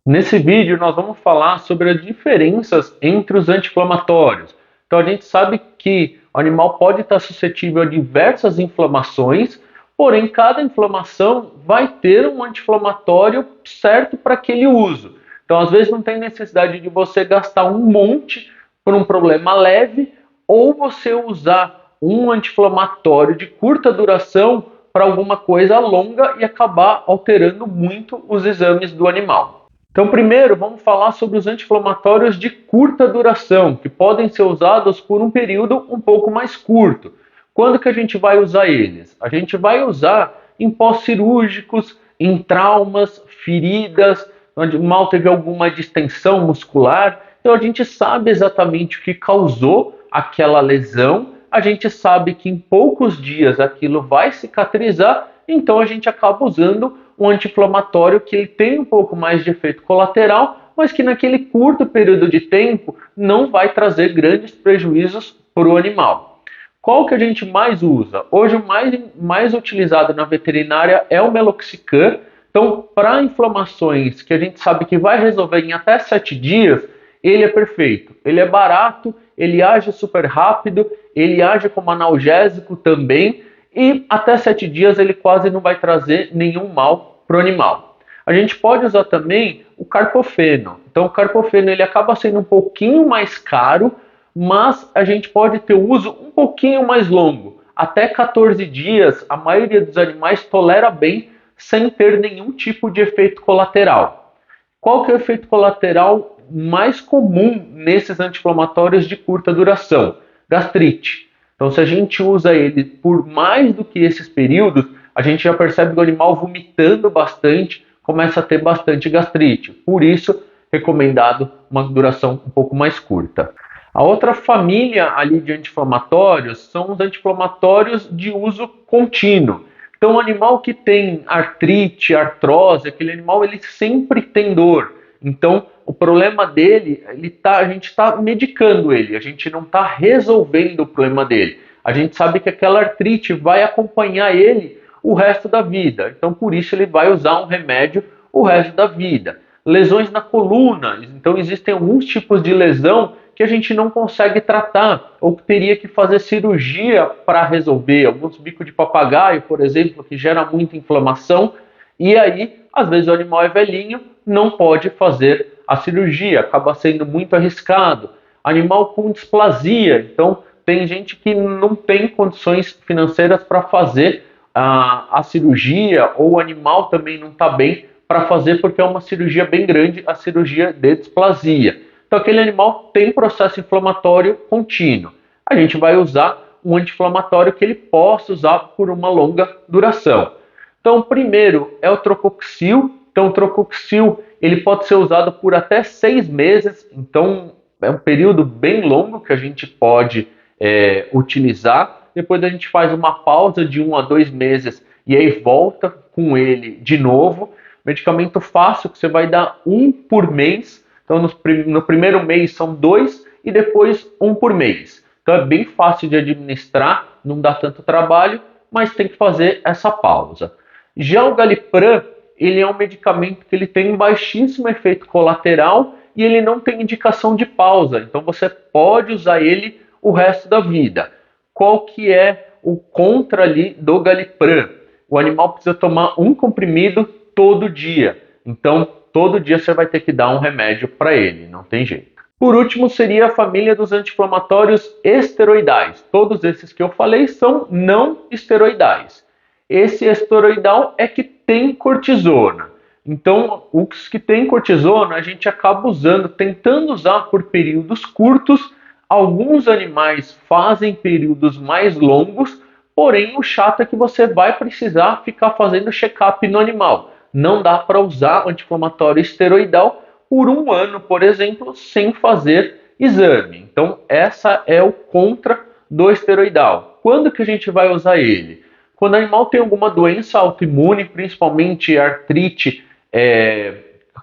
Nesse vídeo, nós vamos falar sobre as diferenças entre os anti-inflamatórios. Então, a gente sabe que o animal pode estar suscetível a diversas inflamações, porém, cada inflamação vai ter um anti-inflamatório certo para aquele uso. Então, às vezes, não tem necessidade de você gastar um monte por um problema leve ou você usar um anti-inflamatório de curta duração para alguma coisa longa e acabar alterando muito os exames do animal. Então, primeiro, vamos falar sobre os anti-inflamatórios de curta duração, que podem ser usados por um período um pouco mais curto. Quando que a gente vai usar eles? A gente vai usar em pós-cirúrgicos, em traumas, feridas, onde o mal teve alguma distensão muscular. Então, a gente sabe exatamente o que causou aquela lesão, a gente sabe que em poucos dias aquilo vai cicatrizar, então a gente acaba usando um anti-inflamatório que ele tem um pouco mais de efeito colateral, mas que naquele curto período de tempo não vai trazer grandes prejuízos para o animal. Qual que a gente mais usa? Hoje o mais utilizado na veterinária é o meloxicam. Então, para inflamações que a gente sabe que vai resolver em até 7 dias, ele é perfeito. Ele é barato, ele age super rápido, ele age como analgésico também, e até 7 dias ele quase não vai trazer nenhum mal para o animal. A gente pode usar também o carcofeno. Então, o carcofeno ele acaba sendo um pouquinho mais caro, mas a gente pode ter o uso um pouquinho mais longo. Até 14 dias, a maioria dos animais tolera bem sem ter nenhum tipo de efeito colateral. Qual que é o efeito colateral mais comum nesses anti-inflamatórios de curta duração? Gastrite. Então, se a gente usa ele por mais do que esses períodos, a gente já percebe o animal vomitando bastante, começa a ter bastante gastrite. Por isso, recomendado uma duração um pouco mais curta. A outra família ali de anti-inflamatórios são os anti-inflamatórios de uso contínuo. Então, o animal que tem artrite, artrose, aquele animal ele sempre tem dor. Então, o problema dele, a gente está medicando ele, a gente não está resolvendo o problema dele. A gente sabe que aquela artrite vai acompanhar ele o resto da vida. Então, por isso, ele vai usar um remédio o resto da vida. Lesões na coluna. Então, existem alguns tipos de lesão que a gente não consegue tratar ou que teria que fazer cirurgia para resolver. Alguns bicos de papagaio, por exemplo, que gera muita inflamação. E aí, às vezes, o animal é velhinho, não pode fazer a cirurgia, acaba sendo muito arriscado. Animal com displasia. Então, tem gente que não tem condições financeiras para fazer a cirurgia, ou o animal também não está bem para fazer porque é uma cirurgia bem grande, a cirurgia de displasia. Então aquele animal tem processo inflamatório contínuo. A gente vai usar um anti-inflamatório que ele possa usar por uma longa duração. Então, primeiro é o trocoxil. Então, o trocoxil ele pode ser usado por até 6 meses. Então, é um período bem longo que a gente pode utilizar. Depois a gente faz uma pausa de 1 a 2 meses e aí volta com ele de novo. Medicamento fácil que você vai dar um por mês. Então, no primeiro mês são 2 e depois um por mês. Então, é bem fácil de administrar, não dá tanto trabalho, mas tem que fazer essa pausa. Já o Galipram, ele é um medicamento que ele tem baixíssimo efeito colateral e ele não tem indicação de pausa. Então, você pode usar ele o resto da vida. Qual que é o contra ali do Galipram? O animal precisa tomar um comprimido todo dia. Então, todo dia você vai ter que dar um remédio para ele, não tem jeito. Por último, seria a família dos anti-inflamatórios esteroidais. Todos esses que eu falei são não esteroidais. Esse esteroidal é que tem cortisona. Então, os que tem cortisona, a gente acaba usando, tentando usar por períodos curtos. Alguns animais fazem períodos mais longos, porém o chato é que você vai precisar ficar fazendo check-up no animal. Não dá para usar anti-inflamatório esteroidal por 1 ano, por exemplo, sem fazer exame. Então, essa é o contra do esteroidal. Quando que a gente vai usar ele? Quando o animal tem alguma doença autoimune, principalmente artrite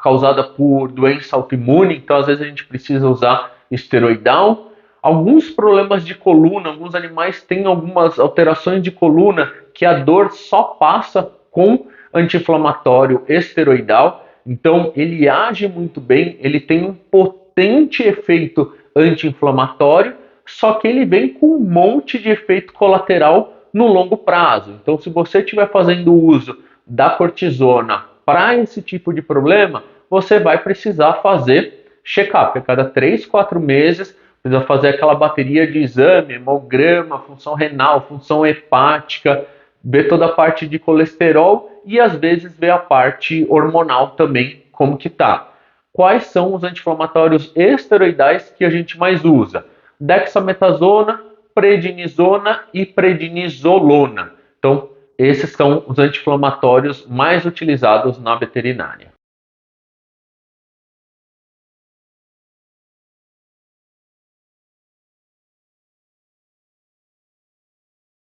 causada por doença autoimune, então às vezes a gente precisa usar esteroidal. Alguns problemas de coluna, alguns animais têm algumas alterações de coluna que a dor só passa com anti-inflamatório esteroidal. Então, ele age muito bem, ele tem um potente efeito anti-inflamatório, só que ele vem com um monte de efeito colateral no longo prazo. Então, se você estiver fazendo uso da cortisona para esse tipo de problema, você vai precisar fazer check-up a cada 3, 4 meses, precisa fazer aquela bateria de exame, hemograma, função renal, função hepática, ver toda a parte de colesterol e às vezes ver a parte hormonal também, como que tá. Quais são os anti-inflamatórios esteroidais que a gente mais usa? Dexametasona, prednisona e prednisolona. Então, esses são os anti-inflamatórios mais utilizados na veterinária.